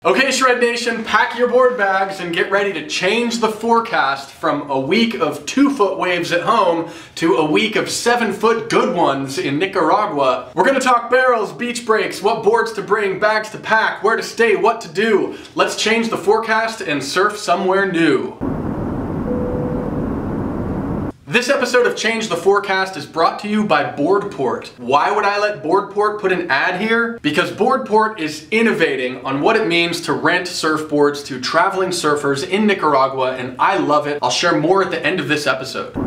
Okay, Shred Nation, pack your board bags and get ready to change the forecast from a week of 2-foot waves at home to a week of 7-foot good ones in Nicaragua. We're gonna talk barrels, beach breaks, what boards to bring, bags to pack, where to stay, what to do. Let's change the forecast and surf somewhere new. This episode of Change the Forecast is brought to you by Boardport. Why would I let Boardport put an ad here? Because Boardport is innovating on what it means to rent surfboards to traveling surfers in Nicaragua, and I love it. I'll share more at the end of this episode.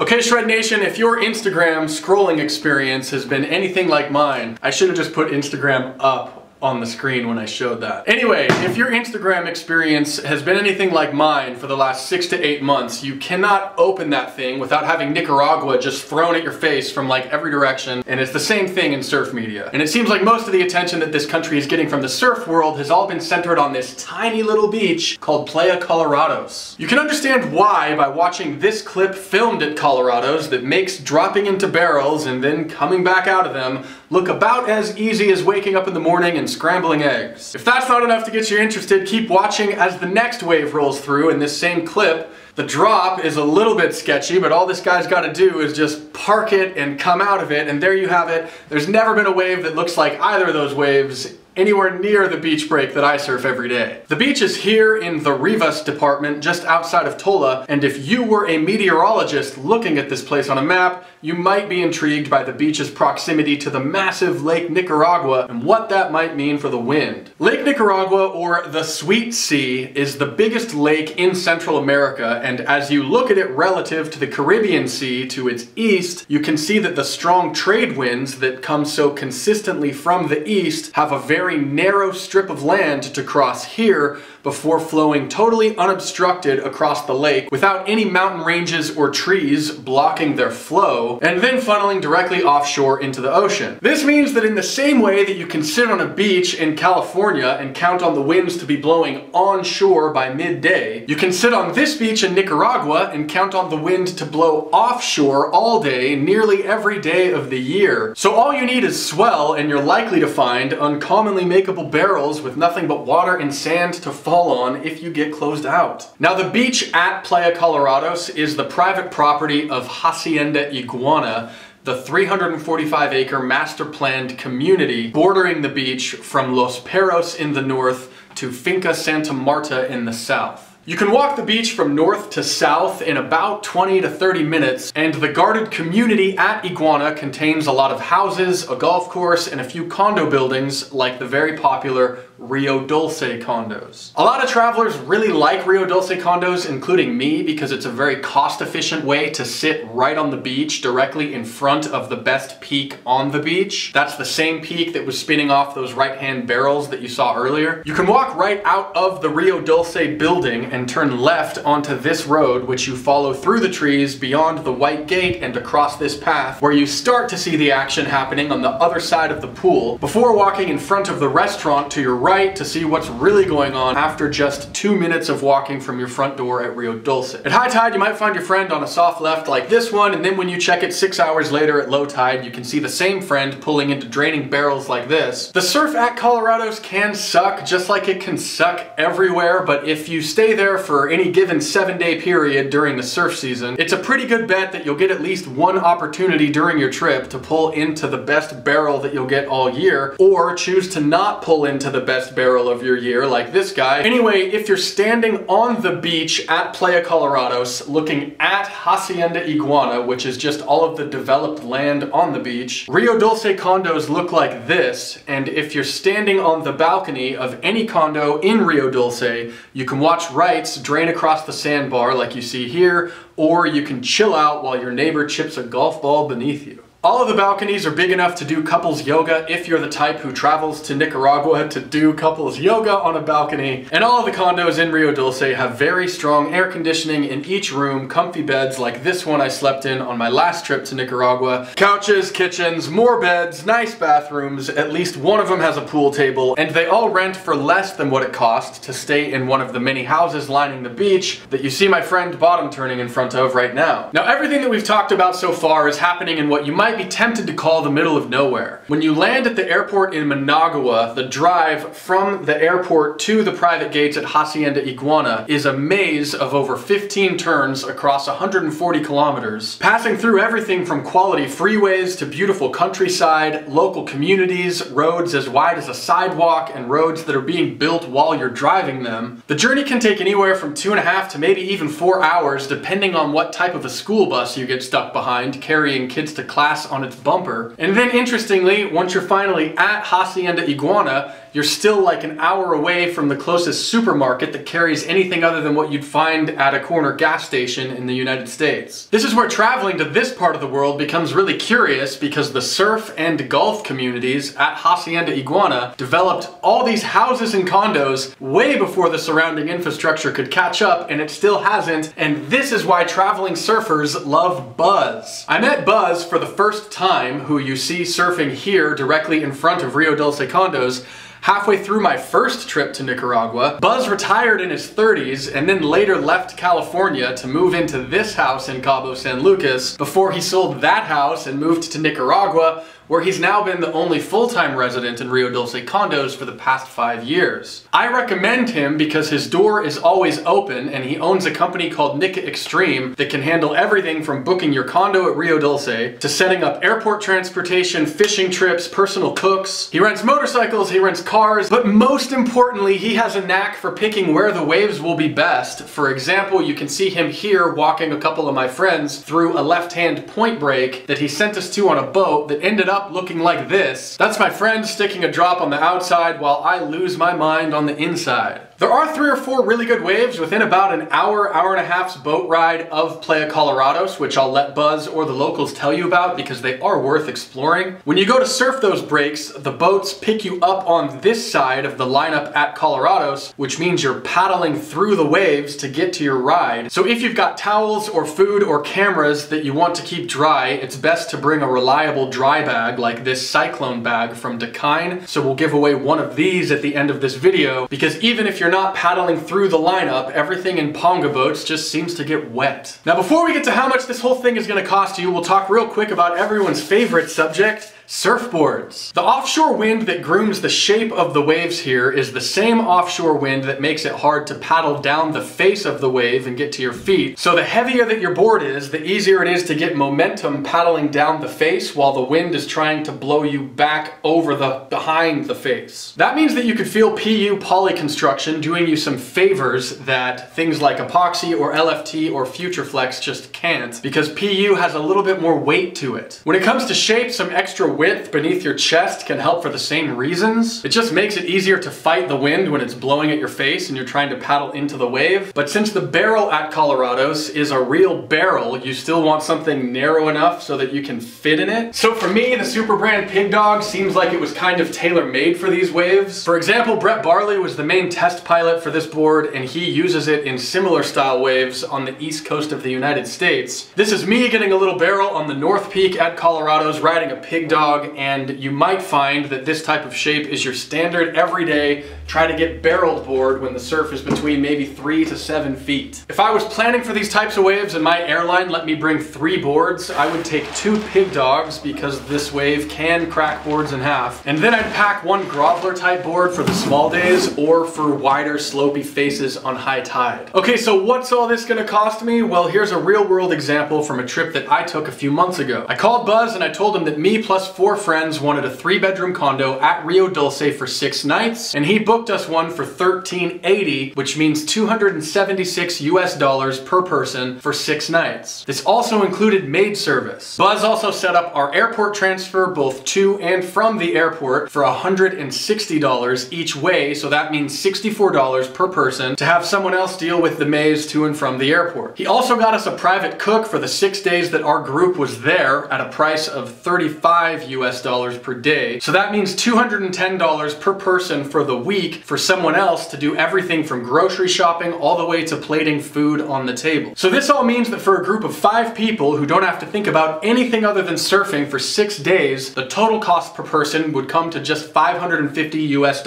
Okay, Shred Nation, if your Instagram scrolling experience has been anything like mine, I should have just put Instagram up on the screen when I showed that. Anyway, if your Instagram experience has been anything like mine for the last 6 to 8 months, you cannot open that thing without having Nicaragua just thrown at your face from like every direction, and it's the same thing in surf media. And it seems like most of the attention that this country is getting from the surf world has all been centered on this tiny little beach called Playa Colorados. You can understand why by watching this clip filmed at Colorados that makes dropping into barrels and then coming back out of them look about as easy as waking up in the morning and scrambling eggs. If that's not enough to get you interested, keep watching as the next wave rolls through in this same clip. The drop is a little bit sketchy, but all this guy's got to do is just park it and come out of it, and there you have it. There's never been a wave that looks like either of those waves anywhere near the beach break that I surf every day. The beach is here in the Rivas department just outside of Tola, and if you were a meteorologist looking at this place on a map, you might be intrigued by the beach's proximity to the massive Lake Nicaragua and what that might mean for the wind. Lake Nicaragua, or the Sweet Sea, is the biggest lake in Central America, and as you look at it relative to the Caribbean Sea to its east, you can see that the strong trade winds that come so consistently from the east have a very narrow strip of land to cross here before flowing totally unobstructed across the lake without any mountain ranges or trees blocking their flow, and then funneling directly offshore into the ocean. This means that in the same way that you can sit on a beach in California and count on the winds to be blowing onshore by midday, you can sit on this beach in Nicaragua and count on the wind to blow offshore all day, nearly every day of the year. So all you need is swell, and you're likely to find uncommonly makeable barrels with nothing but water and sand to fall on if you get closed out. Now, the beach at Playa Colorados is the private property of Hacienda Iguana, the 345-acre master-planned community bordering the beach from Los Perros in the north to Finca Santa Marta in the south. You can walk the beach from north to south in about 20 to 30 minutes, and the guarded community at Iguana contains a lot of houses, a golf course, and a few condo buildings like the very popular Rio Dulce condos. A lot of travelers really like Rio Dulce condos, including me, because it's a very cost-efficient way to sit right on the beach directly in front of the best peak on the beach. That's the same peak that was spinning off those right-hand barrels that you saw earlier. You can walk right out of the Rio Dulce building and turn left onto this road, which you follow through the trees beyond the white gate and across this path, where you start to see the action happening on the other side of the pool, before walking in front of the restaurant to your right to see what's really going on after just 2 minutes of walking from your front door at Rio Dulce. At high tide, you might find your friend on a soft left like this one, and then when you check it 6 hours later at low tide, you can see the same friend pulling into draining barrels like this. The surf at Colorados can suck, just like it can suck everywhere, but if you stay there for any given 7-day period during the surf season, it's a pretty good bet that you'll get at least one opportunity during your trip to pull into the best barrel that you'll get all year, or choose to not pull into the best barrel of your year like this guy. Anyway, if you're standing on the beach at Playa Colorados looking at Hacienda Iguana, which is just all of the developed land on the beach, Rio Dulce condos look like this, and if you're standing on the balcony of any condo in Rio Dulce, you can watch rights drain across the sandbar like you see here, or you can chill out while your neighbor chips a golf ball beneath you. All of the balconies are big enough to do couples yoga if you're the type who travels to Nicaragua to do couples yoga on a balcony. And all of the condos in Rio Dulce have very strong air conditioning in each room, comfy beds like this one I slept in on my last trip to Nicaragua, couches, kitchens, more beds, nice bathrooms, at least one of them has a pool table, and they all rent for less than what it costs to stay in one of the many houses lining the beach that you see my friend bottom turning in front of right now. Now, everything that we've talked about so far is happening in what you might might be tempted to call the middle of nowhere. When you land at the airport in Managua, the drive from the airport to the private gates at Hacienda Iguana is a maze of over 15 turns across 140 kilometers, passing through everything from quality freeways to beautiful countryside, local communities, roads as wide as a sidewalk, and roads that are being built while you're driving them. The journey can take anywhere from 2.5 to maybe even 4 hours, depending on what type of a school bus you get stuck behind, carrying kids to class on its bumper. And then interestingly, once you're finally at Hacienda Iguana, you're still like an hour away from the closest supermarket that carries anything other than what you'd find at a corner gas station in the United States. This is where traveling to this part of the world becomes really curious, because the surf and golf communities at Hacienda Iguana developed all these houses and condos way before the surrounding infrastructure could catch up, and it still hasn't, and this is why traveling surfers love Buzz. I met Buzz for the first time, who you see surfing here directly in front of Rio Dulce condos, halfway through my first trip to Nicaragua. Buzz retired in his 30s and then later left California to move into this house in Cabo San Lucas before he sold that house and moved to Nicaragua, where he's now been the only full-time resident in Rio Dulce condos for the past 5 years. I recommend him because his door is always open, and he owns a company called Nica Extreme that can handle everything from booking your condo at Rio Dulce to setting up airport transportation, fishing trips, personal cooks. He rents motorcycles, he rents cars, but most importantly, he has a knack for picking where the waves will be best. For example, you can see him here walking a couple of my friends through a left-hand point break that he sent us to on a boat that ended up looking like this. That's my friend sticking a drop on the outside while I lose my mind on the inside. There are 3 or 4 really good waves within about an hour, hour and a half's boat ride of Playa Colorados, which I'll let Buzz or the locals tell you about because they are worth exploring. When you go to surf those breaks, the boats pick you up on this side of the lineup at Colorados, which means you're paddling through the waves to get to your ride. So if you've got towels or food or cameras that you want to keep dry, it's best to bring a reliable dry bag like this Cyclone bag from Dakine. So we'll give away one of these at the end of this video, because even if you're not paddling through the lineup, everything in Ponga boats just seems to get wet. Now before we get to how much this whole thing is going to cost you, we'll talk real quick about everyone's favorite subject, surfboards. The offshore wind that grooms the shape of the waves here is the same offshore wind that makes it hard to paddle down the face of the wave and get to your feet. So the heavier that your board is, the easier it is to get momentum paddling down the face while the wind is trying to blow you back over behind the face. That means that you could feel PU poly construction doing you some favors that things like epoxy or LFT or FutureFlex just can't, because PU has a little bit more weight to it. When it comes to shape, some extra width beneath your chest can help for the same reasons. It just makes it easier to fight the wind when it's blowing at your face and you're trying to paddle into the wave. But since the barrel at Colorados is a real barrel, you still want something narrow enough so that you can fit in it. So for me, the Super Brand Pig Dog seems like it was kind of tailor-made for these waves. For example, Brett Barley was the main test pilot for this board, and he uses it in similar style waves on the east coast of the United States. This is me getting a little barrel on the North Peak at Colorados, riding a Pig Dog, and you might find that this type of shape is your standard everyday try to get barreled board when the surf is between maybe 3 to 7 feet. If I was planning for these types of waves and my airline let me bring 3 boards, I would take 2 Pig Dogs because this wave can crack boards in half, and then I'd pack 1 Groveler type board for the small days or for wider slopey faces on high tide. Okay, so what's all this gonna cost me? Well, here's a real world example from a trip that I took a few months ago. I called Buzz and I told him that me plus 4 friends wanted a 3-bedroom condo at Rio Dulce for 6 nights, and he booked us one for $1,380, which means $276 US per person for 6 nights. This also included maid service. Buzz also set up our airport transfer both to and from the airport for $160 each way, so that means $64 per person to have someone else deal with the maze to and from the airport. He also got us a private cook for the 6 days that our group was there at a price of $35 US per day. So that means $210 per person for the week for someone else to do everything from grocery shopping all the way to plating food on the table. So this all means that for a group of 5 people who don't have to think about anything other than surfing for 6 days, the total cost per person would come to just $550 US.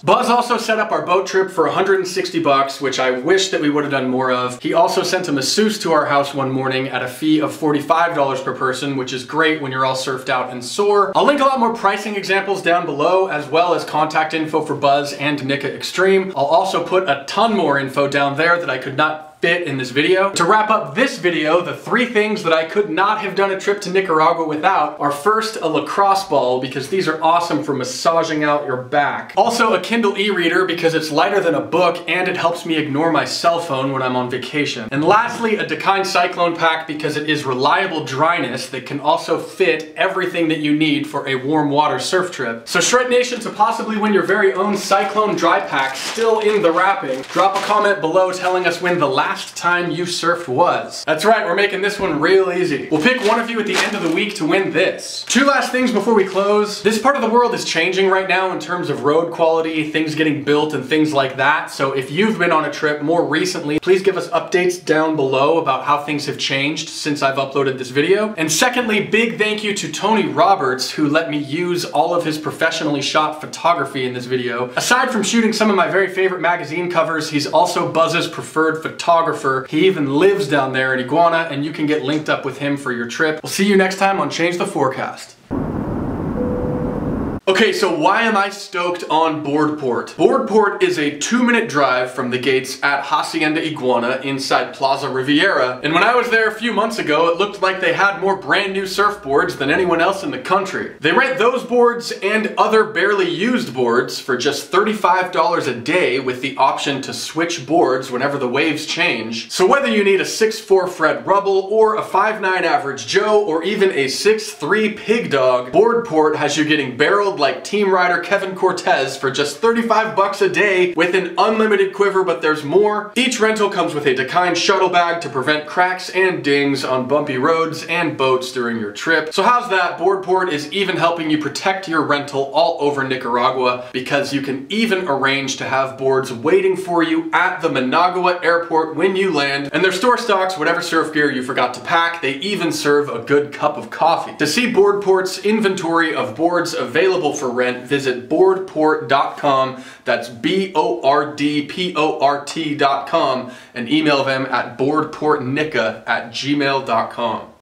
Buzz also set up our boat trip for $160, which I wish that we would have done more of. He also sent a masseuse to our house one morning at a fee of $45 per person, which is great when you're all surfed out and sore. I'll link a lot more pricing examples down below, as well as contact info for Buzz and Nikka Extreme. I'll also put a ton more info down there that I could not fit in this video. To wrap up this video, the 3 things that I could not have done a trip to Nicaragua without are: first, a lacrosse ball, because these are awesome for massaging out your back. Also, a Kindle e-reader, because it's lighter than a book and it helps me ignore my cell phone when I'm on vacation. And lastly, a Dakine Cyclone pack, because it is reliable dryness that can also fit everything that you need for a warm water surf trip. So Shred Nation, to possibly win your very own Cyclone dry pack still in the wrapping, drop a comment below telling us when the last time you surfed was. That's right, we're making this one real easy. We'll pick one of you at the end of the week to win this. 2 last things before we close. This part of the world is changing right now in terms of road quality, things getting built and things like that. So if you've been on a trip more recently, please give us updates down below about how things have changed since I've uploaded this video. And secondly, big thank you to Tony Roberts, who let me use all of his professionally shot photography in this video. Aside from shooting some of my very favorite magazine covers, he's also Buzz's preferred photographer. He even lives down there in Iguana, and you can get linked up with him for your trip. We'll see you next time on Change the Forecast. Okay, so why am I stoked on Boardport? Boardport is a 2-minute drive from the gates at Hacienda Iguana inside Plaza Riviera, and when I was there a few months ago, it looked like they had more brand new surfboards than anyone else in the country. They rent those boards and other barely used boards for just $35 a day with the option to switch boards whenever the waves change. So whether you need a 6'4" Fred Rubble or a 5'9" Average Joe or even a 6'3" Pig Dog, Boardport has you getting barreled like team rider Kevin Cortez for just $35 a day with an unlimited quiver, but there's more. Each rental comes with a Dakine shuttle bag to prevent cracks and dings on bumpy roads and boats during your trip. So how's that? Boardport is even helping you protect your rental all over Nicaragua, because you can even arrange to have boards waiting for you at the Managua airport when you land, and their store stocks whatever surf gear you forgot to pack. They even serve a good cup of coffee. To see Boardport's inventory of boards available for rent, visit boardport.com. That's BORDPORT.com, and email them at boardportnika@gmail.com.